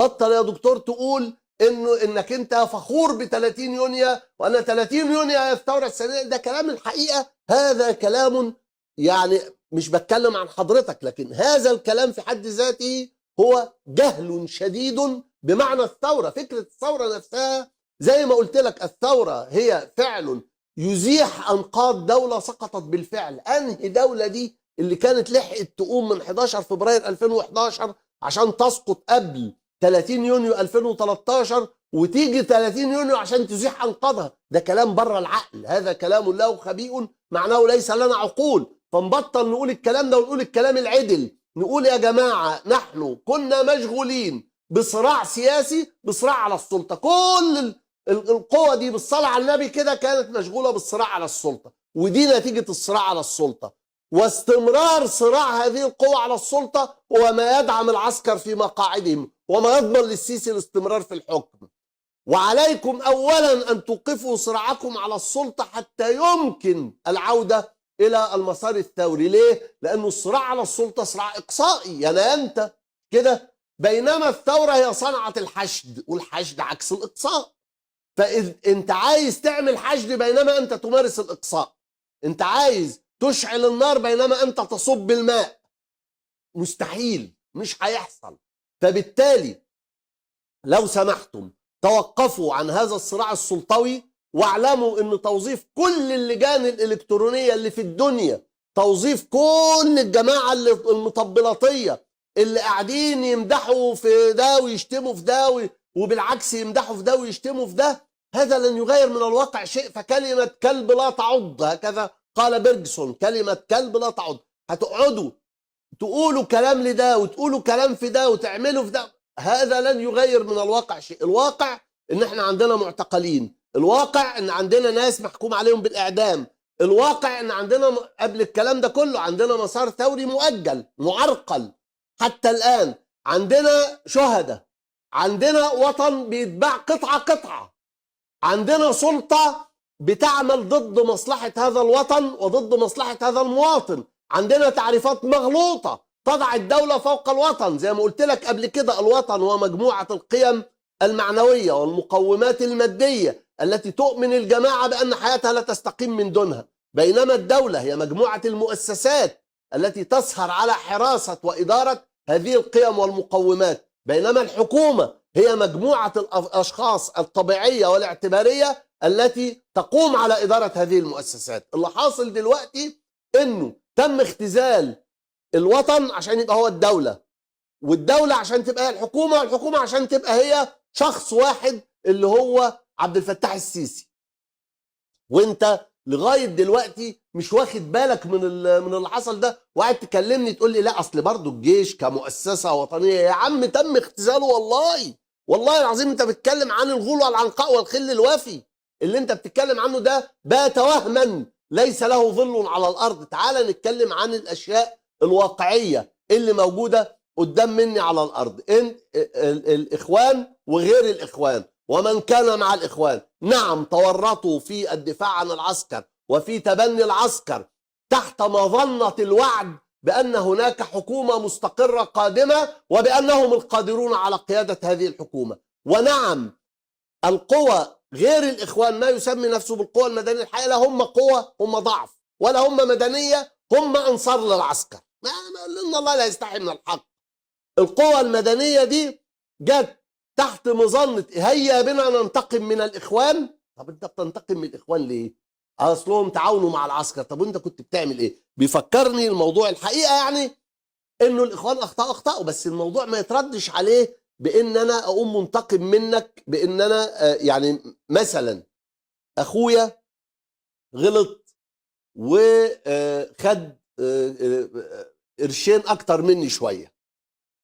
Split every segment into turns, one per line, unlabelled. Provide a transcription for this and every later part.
بطل يا دكتور تقول انك انت فخور ب 30 يونيو وان 30 يونيو هي الثوره السنيه. ده كلام الحقيقه، هذا كلام يعني مش بتكلم عن حضرتك، لكن هذا الكلام في حد ذاته هو جهل شديد بمعنى الثوره. فكره الثوره نفسها زي ما قلت لك، الثوره هي فعل يزيح انقاض دوله سقطت بالفعل. انهي دوله دي اللي كانت لحقت تقوم من 11 فبراير 2011 عشان تسقط قبل 30 يونيو 2013 وتيجي 30 يونيو عشان تزيح انقاضها؟ ده كلام بره العقل، هذا كلام له خبيء معناه ليس لنا عقول. فنبطل نقول الكلام ده ونقول الكلام العدل، نقول يا جماعه نحن كنا مشغولين بصراع سياسي، بصراع على السلطه. كل القوى دي بالصلاه على النبي كده كانت مشغوله بالصراع على السلطه، ودي نتيجه الصراع على السلطه. واستمرار صراع هذه القوى على السلطه هو ما يدعم العسكر في مقاعدهم وما يضمن للسيسي الاستمرار في الحكم. وعليكم اولا ان توقفوا صراعكم على السلطه حتى يمكن العوده الى المسار الثوري. ليه؟ لانه الصراع على السلطه صراع اقصائي، يعني انت كده، بينما الثوره هي صنعه الحشد، والحشد عكس الاقصاء. فاذا انت عايز تعمل حشد بينما انت تمارس الاقصاء، انت عايز تشعل النار بينما انت تصب الماء، مستحيل، مش هيحصل. فبالتالي لو سمحتم توقفوا عن هذا الصراع السلطوي، واعلموا ان توظيف كل اللجان الالكترونيه اللي في الدنيا، توظيف كل الجماعه المطبلاتيه اللي قاعدين يمدحوا في ده ويشتموا في ده وبالعكس يمدحوا في ده ويشتموا في ده، هذا لن يغير من الواقع شيء. فكلمه كلب لا تعض، هكذا قال بيرجسون، كلمه كلب لا تعض. هتقعدوا تقولوا كلام لده وتقولوا كلام في ده وتعملوا في ده، هذا لن يغير من الواقع شيء. الواقع ان احنا عندنا معتقلين، الواقع ان عندنا ناس محكوم عليهم بالاعدام، الواقع ان عندنا قبل الكلام ده كله عندنا مسار ثوري مؤجل معرقل حتى الان، عندنا شهداء، عندنا وطن بيتباع قطعه قطعه، عندنا سلطه بتعمل ضد مصلحه هذا الوطن وضد مصلحه هذا المواطن، عندنا تعريفات مغلوطه تضع الدوله فوق الوطن. زي ما قلت لك قبل كده، الوطن هو مجموعه القيم المعنويه والمقومات الماديه التي تؤمن الجماعه بان حياتها لا تستقيم من دونها، بينما الدوله هي مجموعه المؤسسات التي تسهر على حراسه واداره هذه القيم والمقومات، بينما الحكومه هي مجموعه الاشخاص الطبيعيه والاعتباريه التي تقوم على اداره هذه المؤسسات. اللي حاصل دلوقتي انه تم اختزال الوطن عشان يبقى هو الدولة، والدولة عشان تبقى هي الحكومة، والحكومة عشان تبقى هي شخص واحد اللي هو عبد الفتاح السيسي. وانت لغاية دلوقتي مش واخد بالك من اللي حصل ده، وقاعد تكلمني تقول لي لا اصل برضه الجيش كمؤسسة وطنية. يا عم تم اختزاله، والله العظيم. انت بتتكلم عن الغول والعنقاء والخل الوفي، اللي انت بتتكلم عنه ده بات وهما ليس له ظل على الارض. تعال نتكلم عن الاشياء الواقعيه اللي موجوده قدام مني على الارض. ان الاخوان وغير الاخوان ومن كان مع الاخوان، نعم تورطوا في الدفاع عن العسكر وفي تبني العسكر تحت مظنه الوعد بان هناك حكومه مستقره قادمه وبانهم القادرون على قياده هذه الحكومه. ونعم القوى غير الاخوان، ما يسمي نفسه بالقوى المدنيه، الحقيقه لا هم قوى، هم ضعف، ولا هم مدنيه، هم انصار للعسكر. ان الله لا يستحي من الحق. القوى المدنيه دي جت تحت مظنه هيا بنا ننتقم من الاخوان. طب انت بتنتقم من الاخوان ليه؟ اصلهم تعاونوا مع العسكر. طب وانت كنت بتعمل ايه؟ بيفكرني الموضوع الحقيقه يعني انه الاخوان اخطاوا، بس الموضوع ما يتردش عليه بان انا اقوم منتقم منك، بان انا يعني مثلا اخويا غلط وخد قرشين اكتر مني شويه،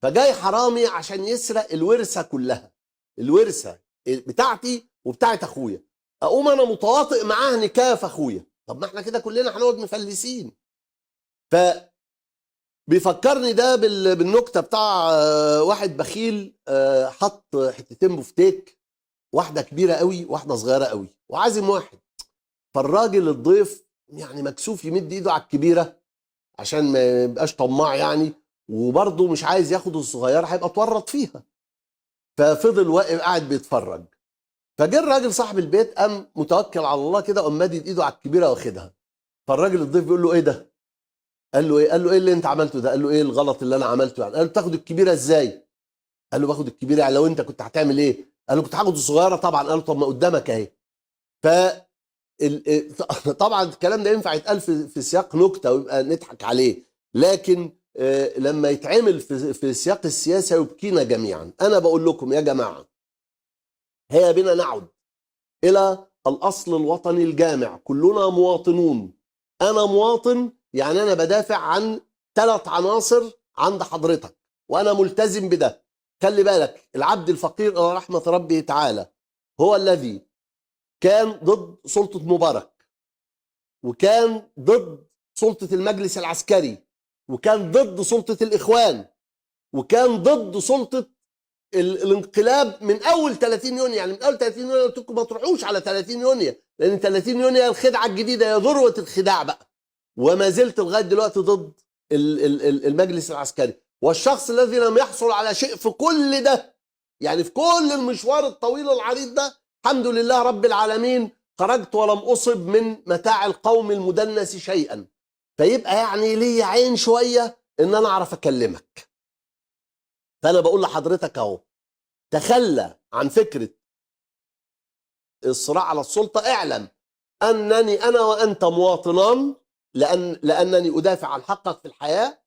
فجاي حرامي عشان يسرق الورثه كلها، الورثه بتاعتي وبتاعت اخويا، اقوم انا متواطئ معاه نكاف اخويا. طب ما احنا كده كلنا هنقعد مفلسين. ف بيفكرني ده بالنكته بتاع واحد بخيل حط حتتين بفتيك، واحده كبيره قوي واحده صغيره قوي، وعازم واحد. فالراجل الضيف يعني مكسوف يمد ايده على الكبيره عشان ما يبقاش طماع يعني، وبرضه مش عايز ياخد الصغيره هيبقى اتورط فيها. ففضل واقف قاعد بيتفرج. فجه الراجل صاحب البيت قام متوكل على الله كده، قام مادد ايده على الكبيره واخدها. فالراجل الضيف بيقول له ايه ده؟ قال له ايه؟ قال له ايه اللي انت عملته ده؟ قال له ايه الغلط اللي انا عملته يعني؟ قال له تاخد الكبيره ازاي؟ قال له باخد الكبيره يعني لو انت كنت هتعمل ايه؟ قال له كنت هاخد الصغيره طبعا. قال له طب ما قدامك اهي. ف طبعا الكلام ده ينفع يتقال في سياق نكته ويبقى نضحك عليه، لكن لما يتعمل في سياق السياسه يبكينا جميعا. انا بقول لكم يا جماعه، هيا بنا نعد الى الاصل الوطني الجامع. كلنا مواطنون. انا مواطن يعني انا بدافع عن 3 عناصر عند حضرتك وانا ملتزم بده. خلي بالك، العبد الفقير الى رحمه ربه تعالى هو الذي كان ضد سلطه مبارك، وكان ضد سلطه المجلس العسكري، وكان ضد سلطه الاخوان، وكان ضد سلطه الانقلاب من اول 30 يونيو. يعني من اول 30 يونيو قلت لكم ما تروحوش على 30 يونيو، لان 30 يونيو الخدعه الجديده، يا ذروه الخداع بقى. وما زلت لغايه دلوقتي ضد المجلس العسكري، والشخص الذي لم يحصل على شيء في كل ده، يعني في كل المشوار الطويل العريض ده، الحمد لله رب العالمين خرجت ولم اصب من متاع القوم المدنس شيئا. فيبقى يعني لي عين شويه ان انا اعرف اكلمك. فانا بقول لحضرتك اهو، تخلى عن فكره الصراع على السلطه. اعلم انني انا وانت مواطنان، لانني ادافع عن حقك في الحياه،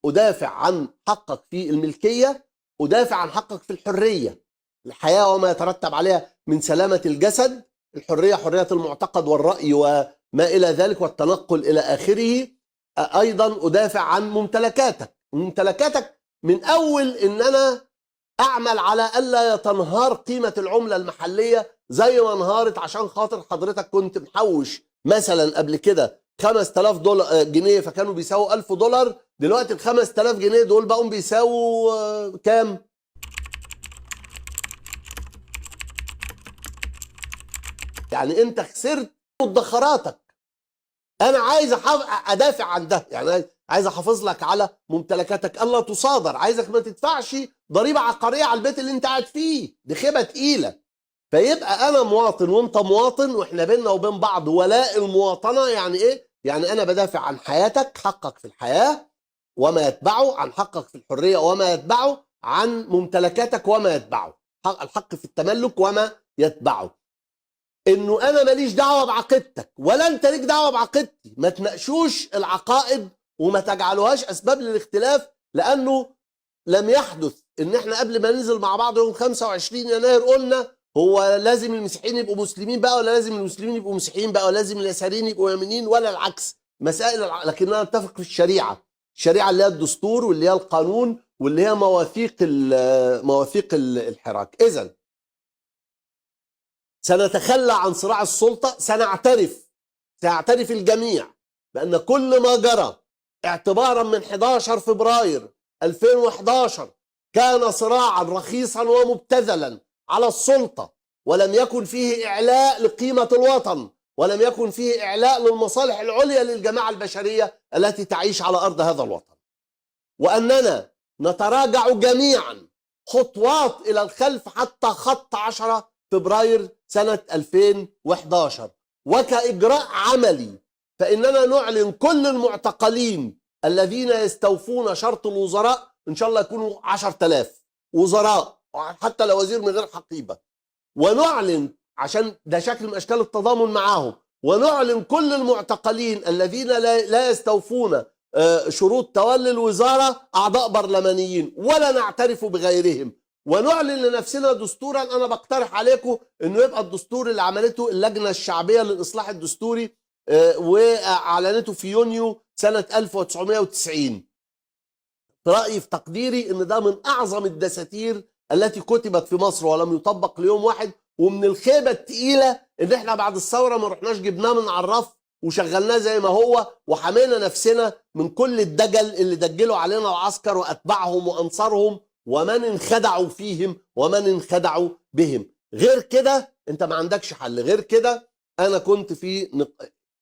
ادافع عن حقك في الملكيه، ادافع عن حقك في الحريه. الحياه وما يترتب عليها من سلامه الجسد، الحريه حريه المعتقد والراي وما الى ذلك والتنقل الى اخره. ايضا ادافع عن ممتلكاتك من اول ان انا اعمل على الا تنهار قيمه العمله المحليه زي ما انهارت عشان خاطر حضرتك كنت محوش مثلا قبل كده 5000 دولار جنيه فكانوا بيساووا 1000 دولار. دلوقتي ال 5000 جنيه دول بقوا بيساووا كام؟ يعني انت خسرت مدخراتك. انا عايز ادافع عن ده، يعني عايز احافظ لك على ممتلكاتك الا تصادر. عايزك ما تدفعش ضريبه عقاريه على البيت اللي انت قاعد فيه، دي خيبه تقيله. فيبقى انا مواطن وانت مواطن، واحنا بيننا وبين بعض ولاء المواطنه. يعني ايه؟ يعني انا بدافع عن حياتك، حقك في الحياه وما يتبعه، عن حقك في الحريه وما يتبعه، عن ممتلكاتك وما يتبعه، الحق في التملك وما يتبعه. انه انا ماليش دعوه بعقيدتك ولا انت ليك دعوه بعقيدتي. ما تناقشوش العقائد وما تجعلوهاش اسباب للاختلاف، لانه لم يحدث ان احنا قبل ما ننزل مع بعض يوم 25 يناير قلنا هو لازم المسيحيين يبقوا مسلمين بقى، ولا لازم المسلمين يبقوا مسيحيين بقى، ولا لازم اليساريين يبقوا يمينين، ولا العكس. مسائل لكننا نتفق في الشريعه اللي هي الدستور واللي هي القانون واللي هي مواثيق الحراك. اذا سنتخلى عن صراع السلطه. سيعترف الجميع بان كل ما جرى اعتبارا من 11 فبراير 2011 كان صراعا رخيصا ومبتذلا على السلطه، ولم يكن فيه اعلاء لقيمه الوطن، ولم يكن فيه اعلاء للمصالح العليا للجماعه البشريه التي تعيش على ارض هذا الوطن. واننا نتراجع جميعا خطوات الى الخلف حتى خط 10 فبراير سنه 2011. وكاجراء عملي فاننا نعلن كل المعتقلين الذين يستوفون شرط الوزراء، ان شاء الله يكونوا 10,000 وزراء حتى لو وزير من غير حقيبه، ونعلن عشان ده شكل من اشكال التضامن معهم، ونعلن كل المعتقلين الذين لا يستوفون شروط تولي الوزاره اعضاء برلمانيين ولا نعترف بغيرهم، ونعلن لنفسنا دستورا. انا بقترح عليكم انه يبقى الدستور اللي عملته اللجنه الشعبيه للاصلاح الدستوري واعلنته في يونيو سنه 1990. في رايي، في تقديري، ان ده من اعظم الدساتير التي كتبت في مصر ولم يطبق ليوم واحد. ومن الخيبه الثقيله ان احنا بعد الثوره ما رحناش جبناه من على الرف وشغلناه زي ما هو وحمينا نفسنا من كل الدجل اللي دجلوا علينا العسكر واتباعهم وانصارهم ومن انخدعوا فيهم ومن انخدعوا بهم. غير كده انت ما عندكش حل. غير كده انا كنت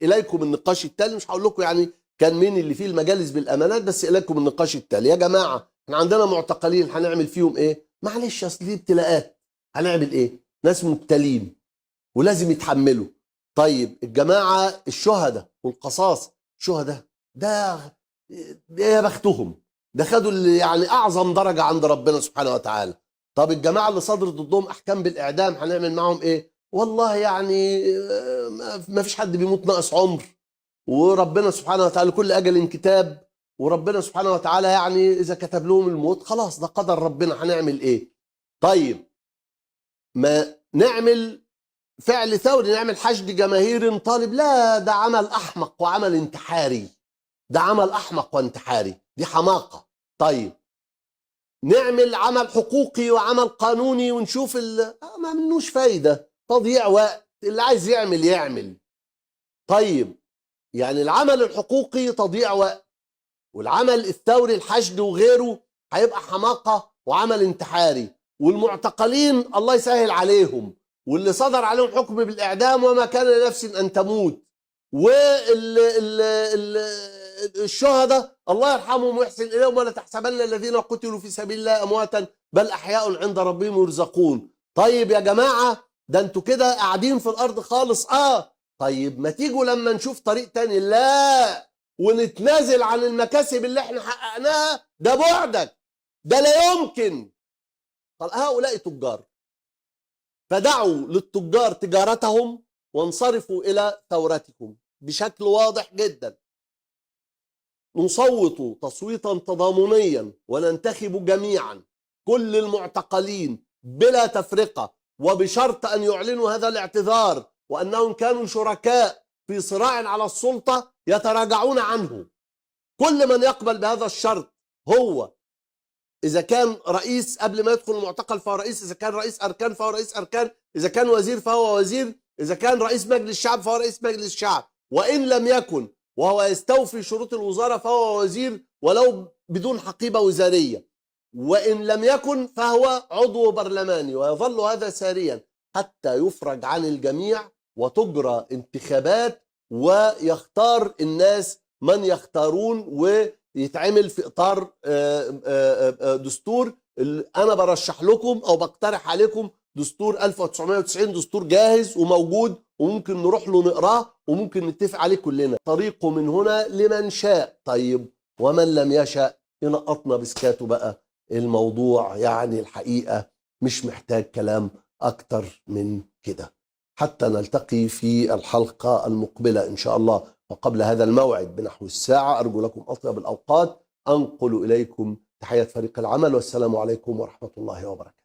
اليكم النقاش التالي. مش هقول لكم يعني كان مين اللي فيه المجالس بالامانات، بس اليكم النقاش التالي. يا جماعه احنا عندنا معتقلين، هنعمل فيهم ايه؟ معلش اصل دي ابتلاءات، هنعمل ايه؟ ناس مبتلين ولازم يتحملوا. طيب الجماعه الشهداء والقصاص، الشهداء ده يا بختهم، ده خدوا يعني اعظم درجه عند ربنا سبحانه وتعالى. طب الجماعه اللي صدر ضدهم احكام بالاعدام هنعمل معاهم ايه؟ والله يعني ما فيش حد بيموت ناقص عمر، وربنا سبحانه وتعالى كل اجل كتاب، وربنا سبحانه وتعالى يعني اذا كتب لهم الموت خلاص ده قدر ربنا، هنعمل ايه؟ طيب ما نعمل فعل ثوري، نعمل حشد جماهيري طالب، لا ده عمل احمق وعمل انتحاري، ده عمل احمق وانتحاري، دي حماقه. طيب نعمل عمل حقوقي وعمل قانوني ونشوف ما منوش فايده، تضييع وقت، اللي عايز يعمل يعمل. طيب يعني العمل الحقوقي تضييع وقت، والعمل الثوري الحشد وغيره هيبقى حماقه وعمل انتحاري، والمعتقلين الله يسهل عليهم، واللي صدر عليهم حكم بالاعدام وما كان لنفس ان تموت، والشهداء الله يرحمهم ويحسن اليهم، ولا تحسبن الذين قتلوا في سبيل الله امواتا بل احياء عند ربهم يرزقون. طيب يا جماعه ده انتوا كده قاعدين في الارض خالص. طيب ما تيجوا لما نشوف طريق تاني، لا ونتنازل عن المكاسب اللي احنا حققناها، ده بعدك، ده لا يمكن. قال هؤلاء تجار، فدعوا للتجار تجارتهم وانصرفوا إلى ثورتكم بشكل واضح جدا. نصوت تصويتا تضامنيا وننتخب جميعا كل المعتقلين بلا تفرقة، وبشرط أن يعلنوا هذا الاعتذار وأنهم كانوا شركاء في صراع على السلطة يتراجعون عنه. كل من يقبل بهذا الشرط، هو إذا كان رئيس قبل ما يدخل المعتقل فهو رئيس، إذا كان رئيس أركان فهو رئيس أركان، إذا كان وزير فهو وزير، إذا كان رئيس مجلس الشعب فهو رئيس مجلس الشعب، وإن لم يكن وهو يستوفي شروط الوزارة فهو وزير ولو بدون حقيبة وزارية، وإن لم يكن فهو عضو برلماني، ويظل هذا ساريا حتى يفرج عن الجميع وتجرى انتخابات ويختار الناس من يختارون، ويتعمل في إطار دستور. أنا برشح لكم أو بقترح عليكم دستور 1990، دستور جاهز وموجود وممكن نروح له نقراه وممكن نتفق عليه كلنا. طريقه من هنا لمن شاء. طيب ومن لم يشاء ينقطنا بسكاته بقى. الموضوع يعني الحقيقة مش محتاج كلام أكتر من كده. حتى نلتقي في الحلقة المقبلة إن شاء الله، وقبل هذا الموعد بنحو الساعة أرجو لكم أطيب الأوقات. أنقل إليكم تحية فريق العمل، والسلام عليكم ورحمة الله وبركاته.